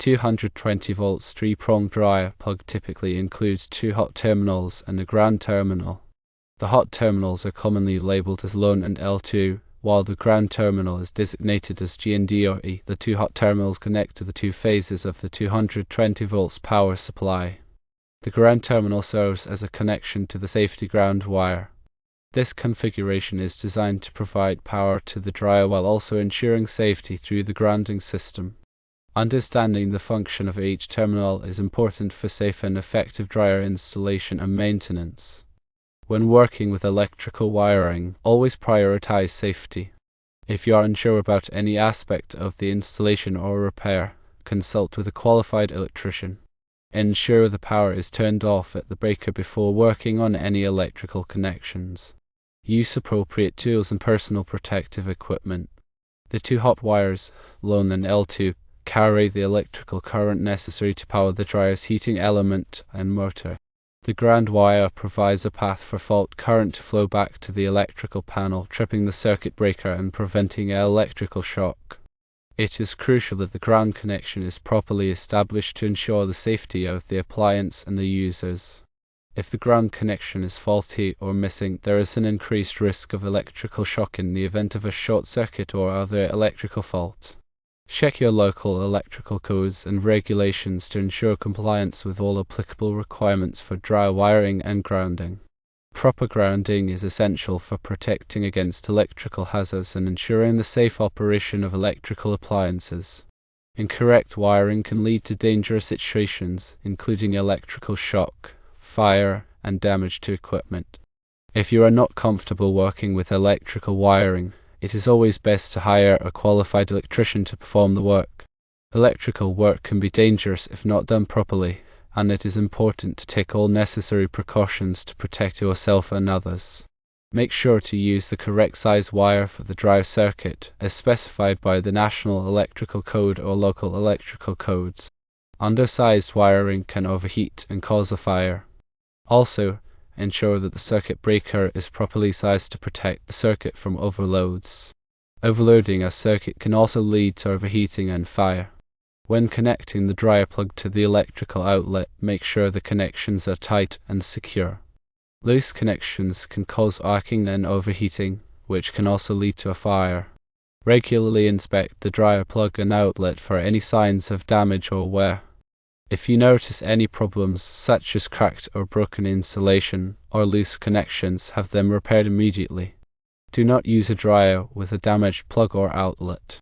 220 volts 3-prong dryer plug typically includes two hot terminals and a ground terminal. The hot terminals are commonly labeled as L1 and L2, while the ground terminal is designated as G and D or E. The two hot terminals connect to the two phases of the 220 volts power supply. The ground terminal serves as a connection to the safety ground wire. This configuration is designed to provide power to the dryer while also ensuring safety through the grounding system. Understanding the function of each terminal is important for safe and effective dryer installation and maintenance. When working with electrical wiring, always prioritize safety. If you are unsure about any aspect of the installation or repair, consult with a qualified electrician. Ensure the power is turned off at the breaker before working on any electrical connections. Use appropriate tools and personal protective equipment. The two hot wires, L1 and L2, carry the electrical current necessary to power the dryer's heating element and motor. The ground wire provides a path for fault current to flow back to the electrical panel, tripping the circuit breaker and preventing an electrical shock. It is crucial that the ground connection is properly established to ensure the safety of the appliance and the users. If the ground connection is faulty or missing, there is an increased risk of electrical shock in the event of a short circuit or other electrical fault. Check your local electrical codes and regulations to ensure compliance with all applicable requirements for dryer wiring and grounding. Proper grounding is essential for protecting against electrical hazards and ensuring the safe operation of electrical appliances. Incorrect wiring can lead to dangerous situations, including electrical shock, fire, and damage to equipment. If you are not comfortable working with electrical wiring, it is always best to hire a qualified electrician to perform the work. Electrical work can be dangerous if not done properly, and it is important to take all necessary precautions to protect yourself and others. Make sure to use the correct size wire for the dryer circuit, as specified by the National Electrical Code or local electrical codes. Undersized wiring can overheat and cause a fire. Also, ensure that the circuit breaker is properly sized to protect the circuit from overloads. Overloading a circuit can also lead to overheating and fire. When connecting the dryer plug to the electrical outlet, make sure the connections are tight and secure. Loose connections can cause arcing and overheating, which can also lead to a fire. Regularly inspect the dryer plug and outlet for any signs of damage or wear. If you notice any problems such as cracked or broken insulation or loose connections, have them repaired immediately. Do not use a dryer with a damaged plug or outlet.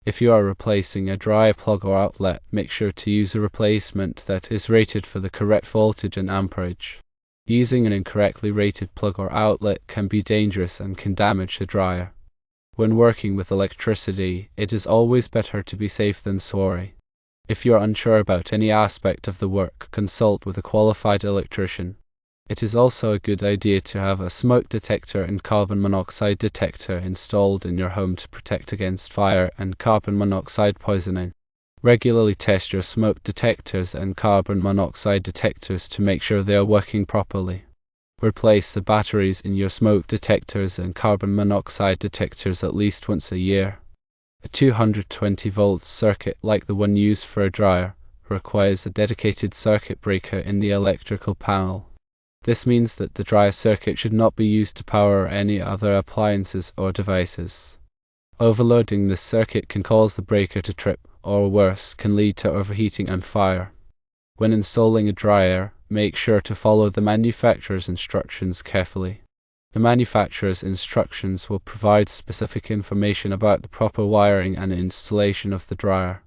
If you are replacing a dryer plug or outlet, make sure to use a replacement that is rated for the correct voltage and amperage. Using an incorrectly rated plug or outlet can be dangerous and can damage the dryer. When working with electricity, it is always better to be safe than sorry. If you are unsure about any aspect of the work, consult with a qualified electrician. It is also a good idea to have a smoke detector and carbon monoxide detector installed in your home to protect against fire and carbon monoxide poisoning. Regularly test your smoke detectors and carbon monoxide detectors to make sure they are working properly. Replace the batteries in your smoke detectors and carbon monoxide detectors at least once a year. A 220 volts circuit like the one used for a dryer requires a dedicated circuit breaker in the electrical panel. This means that the dryer circuit should not be used to power any other appliances or devices. Overloading this circuit can cause the breaker to trip, or worse, can lead to overheating and fire. When installing a dryer, make sure to follow the manufacturer's instructions carefully. The manufacturer's instructions will provide specific information about the proper wiring and installation of the dryer.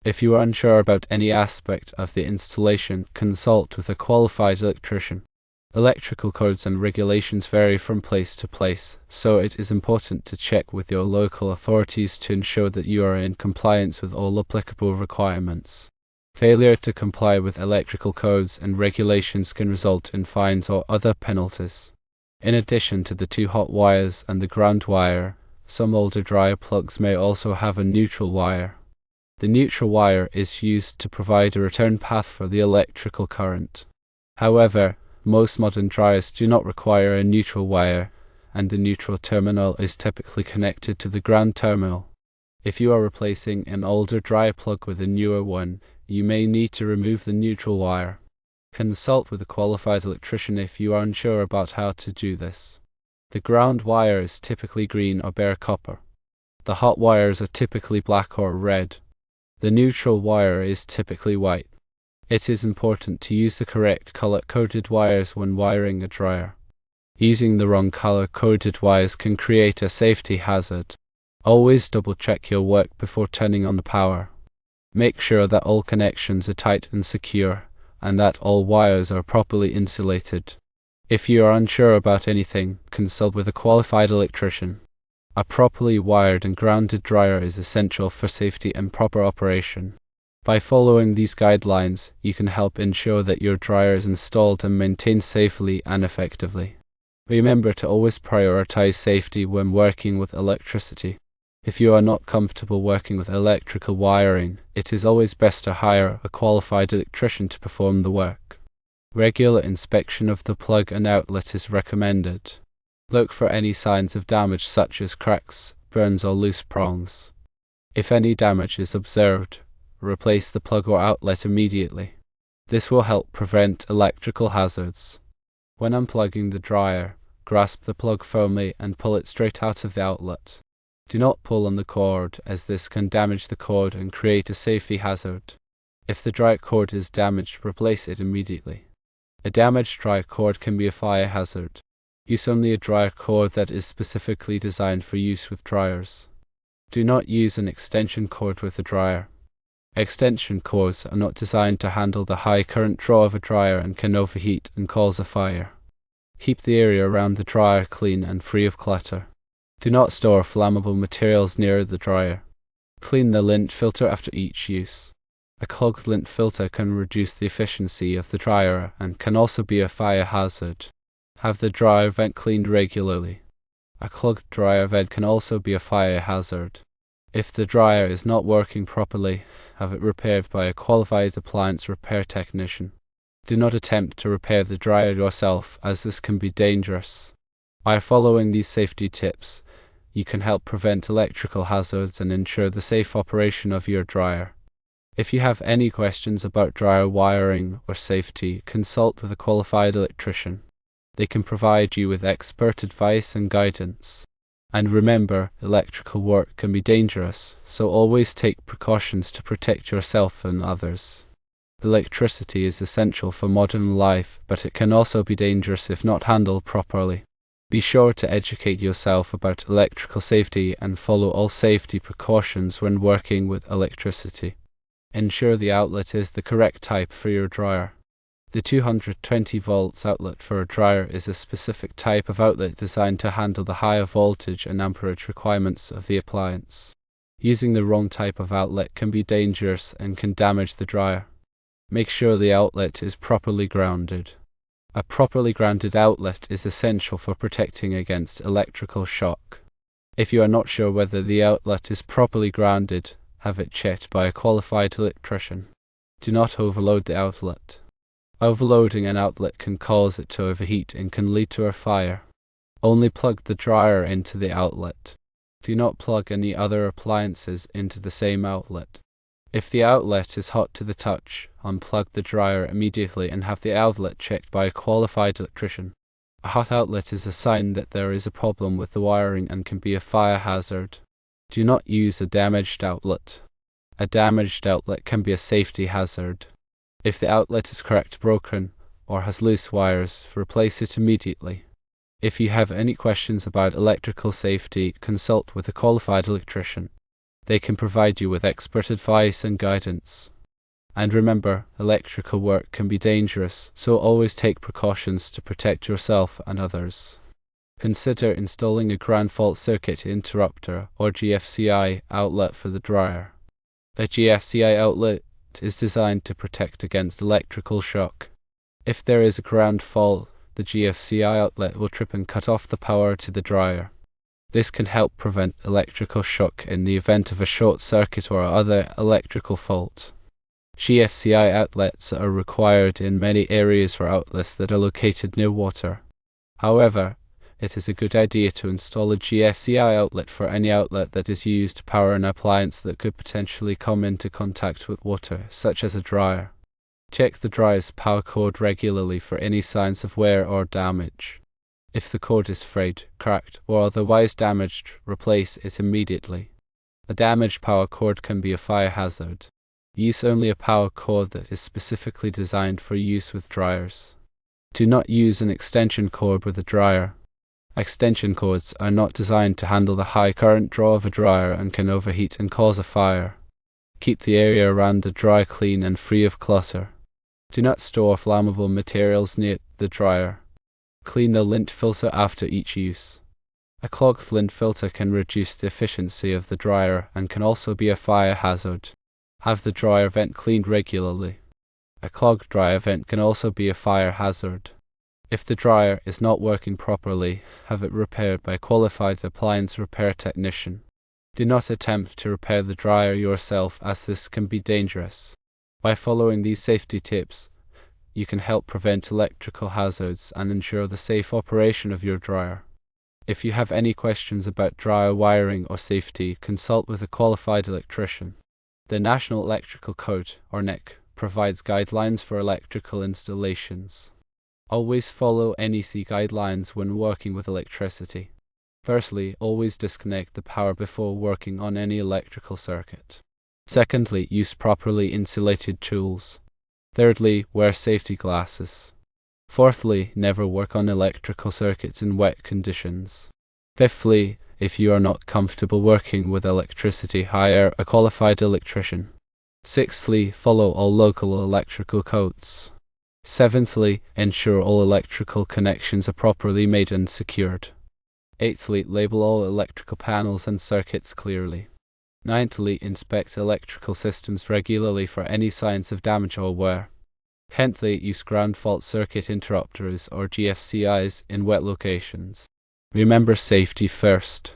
If you are unsure about any aspect of the installation, consult with a qualified electrician. Electrical codes and regulations vary from place to place, so it is important to check with your local authorities to ensure that you are in compliance with all applicable requirements. Failure to comply with electrical codes and regulations can result in fines or other penalties. In addition to the two hot wires and the ground wire, some older dryer plugs may also have a neutral wire. The neutral wire is used to provide a return path for the electrical current. However, most modern dryers do not require a neutral wire, and the neutral terminal is typically connected to the ground terminal. If you are replacing an older dryer plug with a newer one, you may need to remove the neutral wire. Consult with a qualified electrician if you are unsure about how to do this. The ground wire is typically green or bare copper. The hot wires are typically black or red. The neutral wire is typically white. It is important to use the correct color-coded wires when wiring a dryer. Using the wrong color-coded wires can create a safety hazard. Always double-check your work before turning on the power. Make sure that all connections are tight and secure, and that all wires are properly insulated. If you are unsure about anything, consult with a qualified electrician. A properly wired and grounded dryer is essential for safety and proper operation. By following these guidelines, you can help ensure that your dryer is installed and maintained safely and effectively. Remember to always prioritize safety when working with electricity. If you are not comfortable working with electrical wiring, it is always best to hire a qualified electrician to perform the work. Regular inspection of the plug and outlet is recommended. Look for any signs of damage such as cracks, burns or loose prongs. If any damage is observed, replace the plug or outlet immediately. This will help prevent electrical hazards. When unplugging the dryer, grasp the plug firmly and pull it straight out of the outlet. Do not pull on the cord, as this can damage the cord and create a safety hazard. If the dryer cord is damaged, replace it immediately. A damaged dryer cord can be a fire hazard. Use only a dryer cord that is specifically designed for use with dryers. Do not use an extension cord with a dryer. Extension cords are not designed to handle the high current draw of a dryer and can overheat and cause a fire. Keep the area around the dryer clean and free of clutter. Do not store flammable materials near the dryer. Clean the lint filter after each use. A clogged lint filter can reduce the efficiency of the dryer and can also be a fire hazard. Have the dryer vent cleaned regularly. A clogged dryer vent can also be a fire hazard. If the dryer is not working properly, have it repaired by a qualified appliance repair technician. Do not attempt to repair the dryer yourself, as this can be dangerous. By following these safety tips, you can help prevent electrical hazards and ensure the safe operation of your dryer. If you have any questions about dryer wiring or safety, consult with a qualified electrician. They can provide you with expert advice and guidance. And remember, electrical work can be dangerous, so always take precautions to protect yourself and others. Electricity is essential for modern life, but it can also be dangerous if not handled properly. Be sure to educate yourself about electrical safety and follow all safety precautions when working with electricity. Ensure the outlet is the correct type for your dryer. The 220 volts outlet for a dryer is a specific type of outlet designed to handle the higher voltage and amperage requirements of the appliance. Using the wrong type of outlet can be dangerous and can damage the dryer. Make sure the outlet is properly grounded. A properly grounded outlet is essential for protecting against electrical shock. If you are not sure whether the outlet is properly grounded, have it checked by a qualified electrician. Do not overload the outlet. Overloading an outlet can cause it to overheat and can lead to a fire. Only plug the dryer into the outlet. Do not plug any other appliances into the same outlet. If the outlet is hot to the touch, unplug the dryer immediately and have the outlet checked by a qualified electrician. A hot outlet is a sign that there is a problem with the wiring and can be a fire hazard. Do not use a damaged outlet. A damaged outlet can be a safety hazard. If the outlet is cracked, broken, or has loose wires, replace it immediately. If you have any questions about electrical safety, consult with a qualified electrician. They can provide you with expert advice and guidance. And remember, electrical work can be dangerous, so always take precautions to protect yourself and others. Consider installing a ground fault circuit interrupter or GFCI outlet for the dryer. A GFCI outlet is designed to protect against electrical shock. If there is a ground fault, the GFCI outlet will trip and cut off the power to the dryer. This can help prevent electrical shock in the event of a short circuit or other electrical fault. GFCI outlets are required in many areas for outlets that are located near water. However, it is a good idea to install a GFCI outlet for any outlet that is used to power an appliance that could potentially come into contact with water, such as a dryer. Check the dryer's power cord regularly for any signs of wear or damage. If the cord is frayed, cracked, or otherwise damaged, replace it immediately. A damaged power cord can be a fire hazard. Use only a power cord that is specifically designed for use with dryers. Do not use an extension cord with a dryer. Extension cords are not designed to handle the high current draw of a dryer and can overheat and cause a fire. Keep the area around the dryer clean and free of clutter. Do not store flammable materials near the dryer. Clean the lint filter after each use. A clogged lint filter can reduce the efficiency of the dryer and can also be a fire hazard. Have the dryer vent cleaned regularly. A clogged dryer vent can also be a fire hazard. If the dryer is not working properly, have it repaired by a qualified appliance repair technician. Do not attempt to repair the dryer yourself, as this can be dangerous. By following these safety tips, you can help prevent electrical hazards and ensure the safe operation of your dryer. If you have any questions about dryer wiring or safety, consult with a qualified electrician. The National Electrical Code, or NEC, provides guidelines for electrical installations. Always follow NEC guidelines when working with electricity. Firstly, always disconnect the power before working on any electrical circuit. Secondly, use properly insulated tools. Thirdly, wear safety glasses. Fourthly, never work on electrical circuits in wet conditions. Fifthly, if you are not comfortable working with electricity, hire a qualified electrician. Sixthly, follow all local electrical codes. Seventhly, ensure all electrical connections are properly made and secured. Eighthly, label all electrical panels and circuits clearly. Ninthly, inspect electrical systems regularly for any signs of damage or wear. 10thly, use ground fault circuit interrupters or GFCIs in wet locations. Remember safety first.